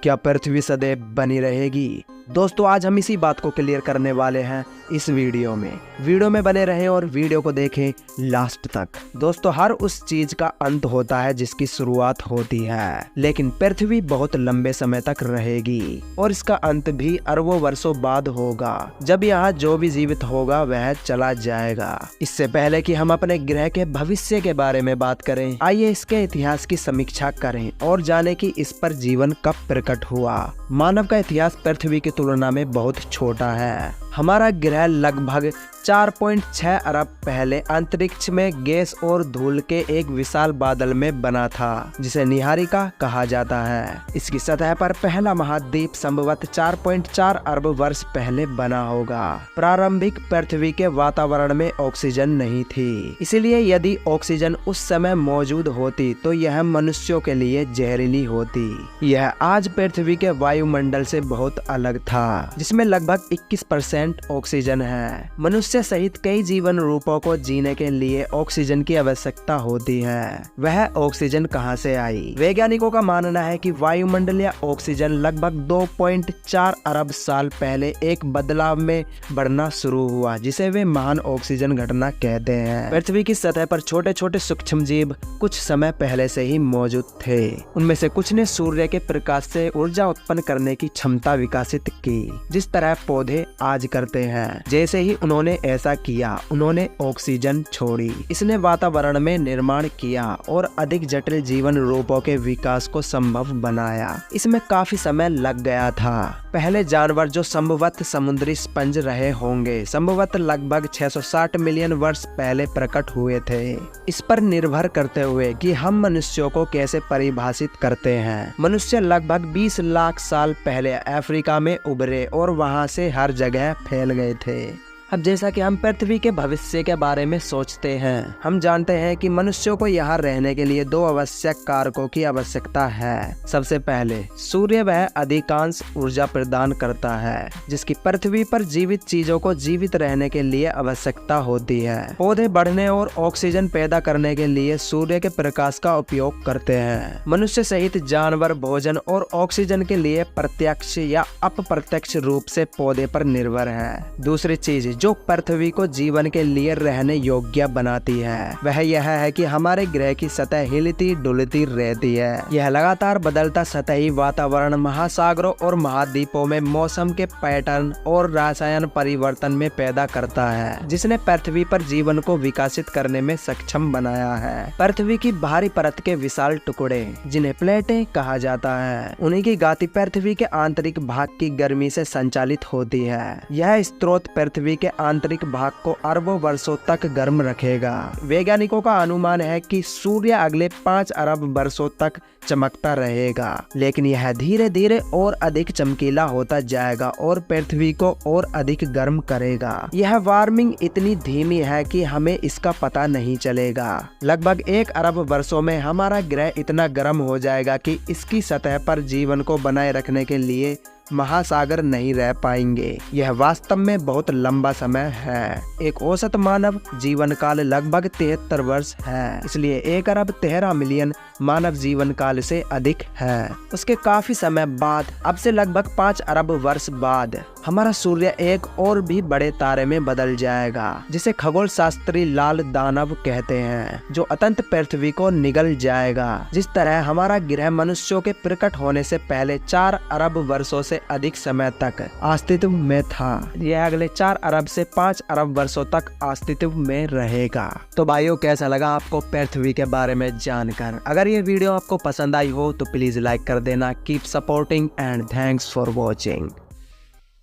क्या पृथ्वी सदैव बनी रहेगी? दोस्तों आज हम इसी बात को क्लियर करने वाले हैं इस वीडियो में बने रहें और वीडियो को देखें लास्ट तक। दोस्तों हर उस चीज का अंत होता है जिसकी शुरुआत होती है, लेकिन पृथ्वी बहुत लंबे समय तक रहेगी और इसका अंत भी अरबों वर्षों बाद होगा, जब यहाँ जो भी जीवित होगा वह चला जाएगा। इससे पहले कि हम अपने ग्रह के भविष्य के बारे में बात करें, आइए इसके इतिहास की समीक्षा करें और जाने कि इस पर जीवन कब प्रकट हुआ। मानव का इतिहास पृथ्वी की तुलना में बहुत छोटा है। हमारा ग्रह लगभग 4.6 अरब पहले अंतरिक्ष में गैस और धूल के एक विशाल बादल में बना था, जिसे निहारिका कहा जाता है। इसकी सतह पर पहला महाद्वीप संभवतः 4.4 अरब वर्ष पहले बना होगा। प्रारंभिक पृथ्वी के वातावरण में ऑक्सीजन नहीं थी, इसलिए यदि ऑक्सीजन उस समय मौजूद होती तो यह मनुष्यों के लिए जहरीली होती। यह आज पृथ्वी के वायुमंडल से बहुत अलग था, जिसमें लगभग 21% ऑक्सीजन है। मनुष्य सहित कई जीवन रूपों को जीने के लिए ऑक्सीजन की आवश्यकता होती है। वह ऑक्सीजन कहां से आई? वैज्ञानिकों का मानना है कि वायुमंडल या ऑक्सीजन लगभग 2.4 अरब साल पहले एक बदलाव में बढ़ना शुरू हुआ, जिसे वे महान ऑक्सीजन घटना कहते हैं। पृथ्वी की सतह पर छोटे छोटे सूक्ष्म जीव कुछ समय पहले से ही मौजूद थे। उनमें से कुछ ने सूर्य के प्रकाश से ऊर्जा उत्पन्न करने की क्षमता विकसित की, जिस तरह पौधे आज करते हैं। जैसे ही उन्होंने ऐसा किया, उन्होंने ऑक्सीजन छोड़ी। इसने वातावरण में निर्माण किया और अधिक जटिल जीवन रूपों के विकास को संभव बनाया। इसमें काफी समय लग गया था। पहले जानवर जो संभवतः समुद्री स्पंज रहे होंगे, संभवतः लगभग 660 मिलियन वर्ष पहले प्रकट हुए थे। इस पर निर्भर करते हुए कि हम मनुष्यों को कैसे परिभाषित करते हैं, मनुष्य लगभग 20 लाख साल पहले अफ्रीका में उभरे और वहां से हर जगह फैल गए थे। अब जैसा कि हम पृथ्वी के भविष्य के बारे में सोचते हैं, हम जानते हैं कि मनुष्यों को यहाँ रहने के लिए 2 आवश्यक कारकों की आवश्यकता है। सबसे पहले सूर्य वह अधिकांश ऊर्जा प्रदान करता है जिसकी पृथ्वी पर जीवित चीजों को जीवित रहने के लिए आवश्यकता होती है। पौधे बढ़ने और ऑक्सीजन पैदा करने के लिए सूर्य के प्रकाश का उपयोग करते हैं। मनुष्य सहित जानवर भोजन और ऑक्सीजन के लिए प्रत्यक्ष या अप्रत्यक्ष रूप से पौधे पर निर्भर है। दूसरी चीज जो पृथ्वी को जीवन के लिए रहने योग्य बनाती है, वह यह है कि हमारे ग्रह की सतह हिलती डुलती रहती है। यह लगातार बदलता सतही वातावरण महासागरों और महाद्वीपों में मौसम के पैटर्न और रसायन परिवर्तन में पैदा करता है, जिसने पृथ्वी पर जीवन को विकसित करने में सक्षम बनाया है। पृथ्वी की बाहरी परत के विशाल टुकड़े, जिन्हें प्लेटें कहा जाता है, उन्हीं की गति पृथ्वी के आंतरिक भाग की गर्मी से संचालित होती है। यह स्रोत पृथ्वी के आंतरिक भाग को अरबों वर्षों तक गर्म रखेगा। वैज्ञानिकों का अनुमान है कि सूर्य अगले 5 अरब वर्षों तक चमकता रहेगा, लेकिन यह धीरे धीरे और अधिक चमकीला होता जाएगा और पृथ्वी को और अधिक गर्म करेगा। यह वार्मिंग इतनी धीमी है कि हमें इसका पता नहीं चलेगा। लगभग 1 अरब वर्षों में हमारा ग्रह इतना गर्म हो जाएगा कि इसकी सतह पर जीवन को बनाए रखने के लिए महासागर नहीं रह पाएंगे। यह वास्तव में बहुत लंबा समय है। एक औसत मानव जीवन काल लगभग 73 वर्ष है, इसलिए 1 अरब 13 मिलियन मानव जीवन काल से अधिक है। उसके काफी समय बाद, अब से लगभग 5 अरब वर्ष बाद, हमारा सूर्य एक और भी बड़े तारे में बदल जाएगा, जिसे खगोल शास्त्री लाल दानव कहते हैं, जो अतंत पृथ्वी को निगल जाएगा। जिस तरह हमारा ग्रह मनुष्यों के प्रकट होने से पहले 4 अरब वर्षों से अधिक समय तक अस्तित्व में था, यह अगले 4 अरब से 5 अरब वर्षों तक अस्तित्व में रहेगा। तो भाइयों, कैसा लगा आपको पृथ्वी के बारे में जानकर? अगर ये वीडियो आपको पसंद आई हो तो प्लीज लाइक कर देना। Keep supporting and thanks for watching.